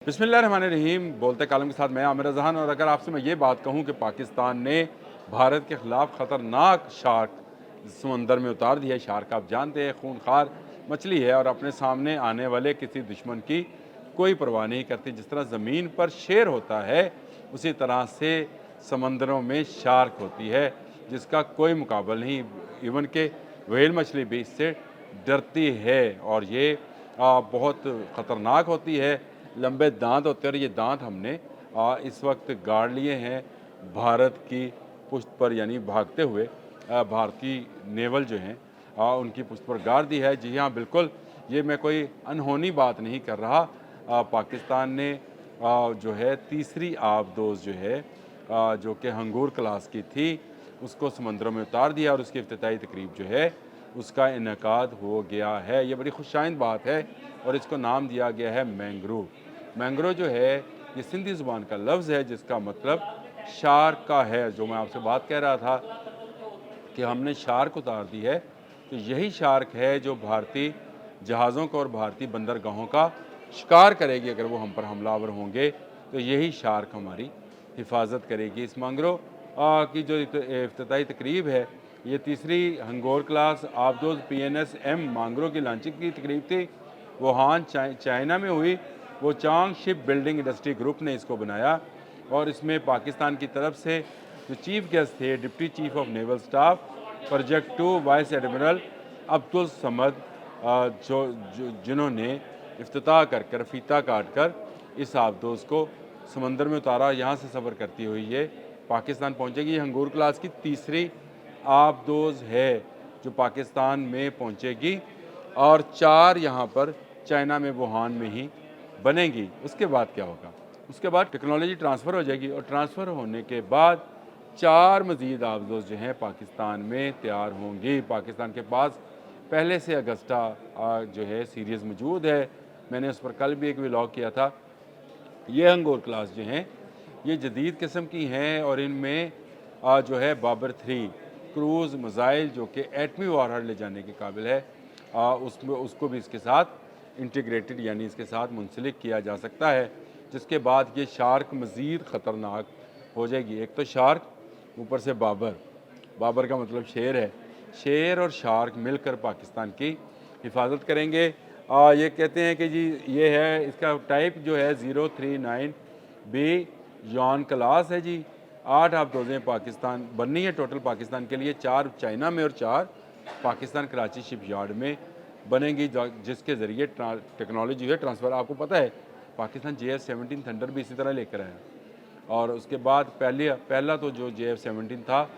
बिस्मिल्लाहिर्रहमानिर्रहीम। बोलते कालम के साथ मैं आमिर रज़ान। और अगर आपसे मैं ये बात कहूँ कि पाकिस्तान ने भारत के ख़िलाफ़ ख़तरनाक शार्क समंदर में उतार दिया है। शार्क आप जानते हैं खूनखार मछली है और अपने सामने आने वाले किसी दुश्मन की कोई परवाह नहीं करती। जिस तरह ज़मीन पर शेर होता है उसी तरह से समंदरों में शार्क होती है जिसका कोई मुकाबला नहीं। इवन के व्हेल मछली भी इससे डरती है और ये बहुत ख़तरनाक होती है। लंबे दांत होते हैं और ये दांत हमने इस वक्त गाड़ लिए हैं भारत की पुष्ट पर, यानी भागते हुए भारतीय नेवल जो हैं उनकी पुष्ट पर गाड़ दी है। जी हाँ, बिल्कुल, ये मैं कोई अनहोनी बात नहीं कर रहा। पाकिस्तान ने जो है तीसरी आबदोज़ जो है जो कि हंगूर क्लास की थी उसको समंदरों में उतार दिया और उसकी इफ्तिताई तकरीब जो है उसका इनेकाद हो गया है। ये बड़ी खुशाइंद बात है और इसको नाम दिया गया है मैंग्रोव। मैंग्रोव जो है ये सिंधी ज़ुबान का लफ्ज़ है जिसका मतलब शार्क का है। जो मैं आपसे बात कह रहा था कि हमने शार्क उतार दी है, तो यही शार्क है जो भारतीय जहाज़ों को और भारतीय बंदरगाहों का शिकार करेगी। अगर वो हम पर हमलावर होंगे तो यही शार्क हमारी हिफाजत करेगी। इस मैंग्रोव की जो इफ्तिताई तकरीब है, ये तीसरी हंगोर क्लास आबदोज़ PNS M मैंग्रोव की लॉन्चिंग की तकरीब थी। वुहान चाइना में हुई। वो Chang shipbuilding industry group ने इसको बनाया और इसमें पाकिस्तान की तरफ से जो चीफ गेस्ट थे deputy chief of naval staff project 2 vice admiral Abdul Samad, जिन्होंने इफ्तिताह कर फीता काट कर इस आबदोज़ को समंदर में उतारा। यहाँ से सफ़र करती हुई ये पाकिस्तान पहुँचेगी। ये हंगूर क्लास की तीसरी आबदोज़ है जो पाकिस्तान में पहुँचेगी और 4 यहाँ पर चाइना में वुहान में ही बनेगी। उसके बाद क्या होगा? उसके बाद टेक्नोलॉजी ट्रांसफ़र हो जाएगी और ट्रांसफ़र होने के बाद 4 मज़ीद आबदोज़ जो हैं पाकिस्तान में तैयार होंगी। पाकिस्तान के पास पहले से अगस्टा जो है सीरीज़ मौजूद है। मैंने उस पर कल भी एक व्लॉग किया था। ये हंगोर क्लास जो हैं ये जदीद किस्म की हैं और इनमें जो है बाबर 3 क्रूज़ मिज़ाइल जो कि एटमी वारहेड ले जाने के काबिल है, उसमें उसको भी इसके साथ इंटीग्रेटेड यानी इसके साथ मुंसलिक किया जा सकता है। जिसके बाद ये शार्क मज़ीद ख़तरनाक हो जाएगी। एक तो शार्क, ऊपर से बाबर। बाबर का मतलब शेर है। शेर और शार्क मिलकर पाकिस्तान की हिफाजत करेंगे। ये कहते हैं कि जी ये है, इसका टाइप जो है 039B जॉन क्लास है जी। 8 आबदोज़ें पाकिस्तान बननी है टोटल पाकिस्तान के लिए, 4 चाइना में और 4 पाकिस्तान कराची शिप यार्ड में बनेंगी, जिसके ज़रिए टेक्नोलॉजी है ट्रांसफ़र। आपको पता है पाकिस्तान JF-17 थंडर भी इसी तरह लेकर आया और उसके बाद पहला तो जो JF-17 था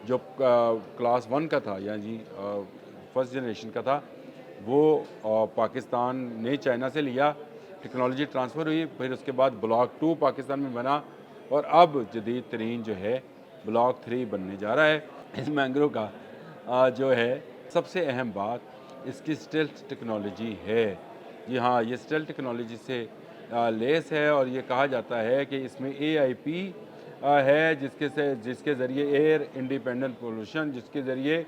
जो क्लास 1 का था, या जी फर्स्ट जनरेशन का था, वो पाकिस्तान ने चाइना से लिया, टेक्नोलॉजी ट्रांसफ़र हुई। फिर उसके बाद ब्लॉक 2 पाकिस्तान में बना और अब जदीद तरीन जो है ब्लॉक 3 बनने जा रहा है। इस मैंग्रोव का जो है सबसे अहम बात इसकी स्टेल्थ टेक्नोलॉजी है। जी हाँ, ये स्टेल्थ टेक्नोलॉजी से लेस है और ये कहा जाता है कि इसमें AIP है जिसके ज़रिए एयर इंडिपेंडेंट पोल्यूशन, जिसके ज़रिए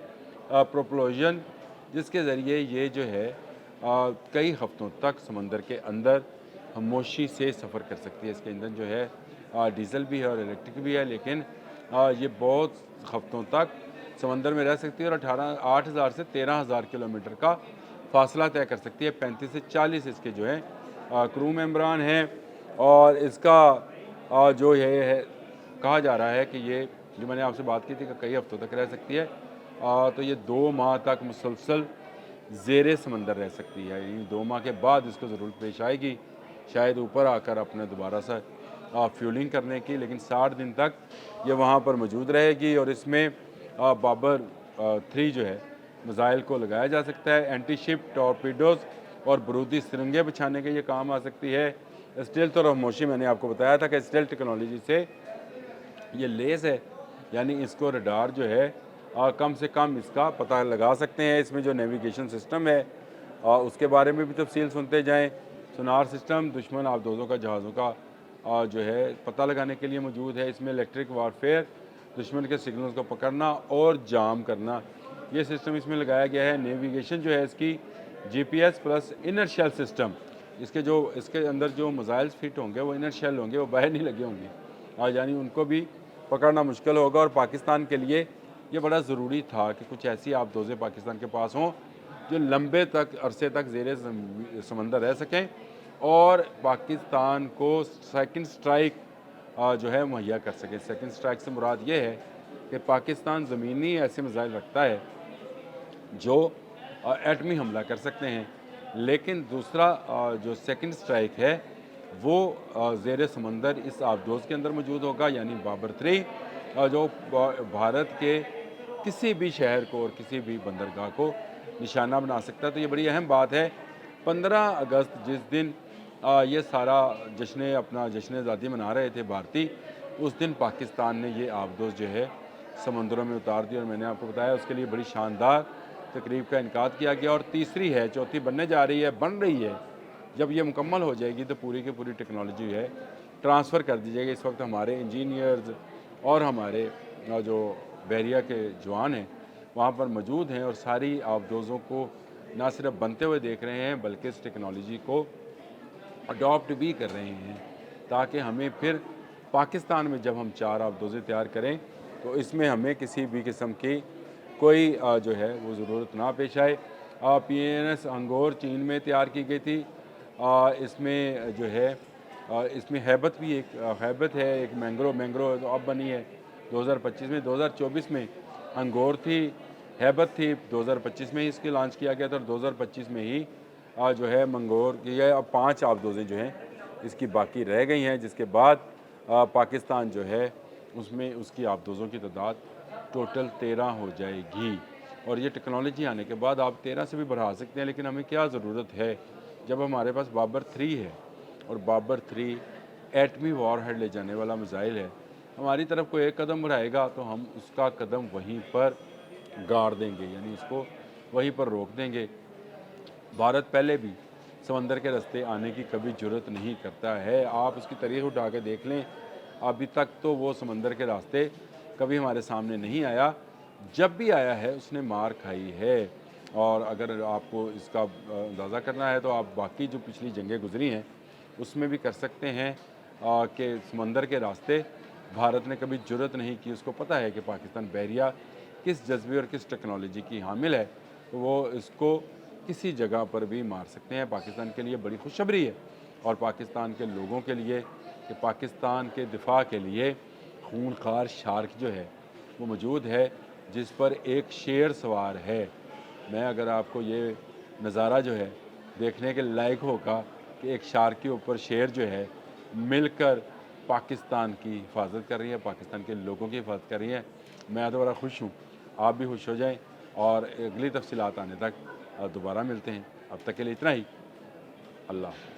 प्रोपल्शन, जिसके ज़रिए ये जो है कई हफ्तों तक समंदर के अंदर खामोशी से सफ़र कर सकती है। इसके ईंधन जो है डीजल भी है और इलेक्ट्रिक भी है, लेकिन ये बहुत हफ्तों तक समंदर में रह सकती है और 8,000 से 13,000 किलोमीटर का फासला तय कर सकती है। 35 से 40 इसके जो है क्रू मेंबरान हैं और इसका जो ये है कहा जा रहा है कि ये जो मैंने आपसे बात की थी कि कई हफ्तों तक रह सकती है, तो ये 2 माह तक मुसलसल ज़ेरे समंदर रह सकती है। यानी 2 माह के बाद इसको ज़रूरत पेश आएगी शायद ऊपर आकर अपने दोबारा से फ्यूलिंग करने की, लेकिन 60 दिन तक ये वहाँ पर मौजूद रहेगी और इसमें बाबर 3 जो है मिज़ाइल को लगाया जा सकता है। एंटी शिप टॉर्पीडोज़ और बारूदी सुरंगें बिछाने के ये काम आ सकती है। स्टेल्थ और खामोशी, मैंने आपको बताया था कि स्टेल्थ टेक्नोलॉजी से ये लेस है, यानी इसको रडार जो है कम से कम इसका पता लगा सकते हैं। इसमें जो नेविगेशन सिस्टम है उसके बारे में भी तफसील सुनते जाएं। सोनार सिस्टम दुश्मन आबदोज़ों का जहाज़ों का जो है पता लगाने के लिए मौजूद है। इसमें इलेक्ट्रिक वारफेयर, दुश्मन के सिग्नल्स को पकड़ना और जाम करना, ये सिस्टम इसमें लगाया गया है। नेविगेशन जो है इसकी GPS plus inner shell system, इसके अंदर जो मिसाइल्स फिट होंगे वो इनर शेल होंगे, वो बाहर नहीं लगे होंगे, और यानी उनको भी पकड़ना मुश्किल होगा। और पाकिस्तान के लिए ये बड़ा ज़रूरी था कि कुछ ऐसी आबदोज़ें पाकिस्तान के पास हों जो लंबे तक अरसे तक ज़ेरे समंदर रह सकें और पाकिस्तान को सेकंड स्ट्राइक जो है मुहैया कर सकें। सेकंड स्ट्राइक से मुराद ये है कि पाकिस्तान ज़मीनी ऐसे मिसाइल रखता है जो एटमी हमला कर सकते हैं, लेकिन दूसरा जो सेकंड स्ट्राइक है वो ज़ेरे समंदर इस आबदोज़ के अंदर मौजूद होगा, यानी बाबर 3 जो भारत के किसी भी शहर को और किसी भी बंदरगाह को निशाना बना सकता है। तो ये बड़ी अहम बात है। 15 अगस्त जिस दिन ये सारा अपना जश्न आज़ादी मना रहे थे भारतीय, उस दिन पाकिस्तान ने ये आबदोज़ जो है समंदरों में उतार दी, और मैंने आपको बताया उसके लिए बड़ी शानदार तकरीब का इनकाद किया गया। और तीसरी है, चौथी बनने जा रही है, बन रही है। जब ये मुकम्मल हो जाएगी तो पूरी की पूरी टेक्नोलॉजी है ट्रांसफ़र कर दी जाएगी। इस वक्त हमारे इंजीनियर्स और हमारे जो बहरिया के जवान हैं वहाँ पर मौजूद हैं और सारी आबदोज़ों को ना सिर्फ बनते हुए देख रहे हैं बल्कि इस टेक्नोलॉजी को अडॉप्ट भी कर रहे हैं, ताकि हमें फिर पाकिस्तान में जब हम 4 आबदोज़ें तैयार करें तो इसमें हमें किसी भी किस्म की कोई जो है वो ज़रूरत ना पेश आए। PNS अंगोर चीन में तैयार की गई थी। इसमें जो है इसमें हैबत भी एक हैबत है, एक मैंग्रो तो अब बनी है 2025 में। 2024 में अंगोर थी, हैबत थी, 2025 में ही इसके लॉन्च किया गया था, और 2025 में ही जो है मंगोर की है। अब 5 आबदोज़ें जो हैं इसकी बाकी रह गई हैं, जिसके बाद पाकिस्तान जो है उसमें उसकी आबदोज़ों की तादाद टोटल 13 हो जाएगी। और ये टेक्नोलॉजी आने के बाद आप 13 से भी बढ़ा सकते हैं, लेकिन हमें क्या ज़रूरत है जब हमारे पास बाबर 3 है, और बाबर 3 एटमी वॉरहेड ले जाने वाला मिसाइल है। हमारी तरफ कोई एक कदम बढ़ाएगा तो हम उसका कदम वहीं पर गाड़ देंगे, यानी उसको वहीं पर रोक देंगे। भारत पहले भी समंदर के रास्ते आने की कभी जुर्रत नहीं करता है। आप उसकी तारीख उठा के देख लें, अभी तक तो वो समंदर के रास्ते कभी हमारे सामने नहीं आया। जब भी आया है उसने मार खाई है। और अगर आपको इसका अंदाज़ा करना है तो आप बाकी जो पिछली जंगें गुजरी हैं उसमें भी कर सकते हैं कि समंदर के रास्ते भारत ने कभी जुर्रत नहीं की। उसको पता है कि पाकिस्तान बहरिया किस जज्बे और किस टेक्नोलॉजी की हामिल है, तो वो इसको किसी जगह पर भी मार सकते हैं। पाकिस्तान के लिए बड़ी खुशखबरी है, और पाकिस्तान के लोगों के लिए कि पाकिस्तान के दिफा के लिए खूनखार शार्क जो है वो मौजूद है, जिस पर एक शेर सवार है। मैं अगर आपको ये नज़ारा जो है देखने के लायक होगा कि एक शार्क के ऊपर शेर जो है मिलकर पाकिस्तान की हिफाजत कर रही है, पाकिस्तान के लोगों की हिफाजत कर रही है, मैं तो बड़ा खुश हूँ। आप भी खुश हो जाएं, और अगली तफसीलात आने तक दोबारा मिलते हैं। अब तक के लिए इतना ही। अल्लाह।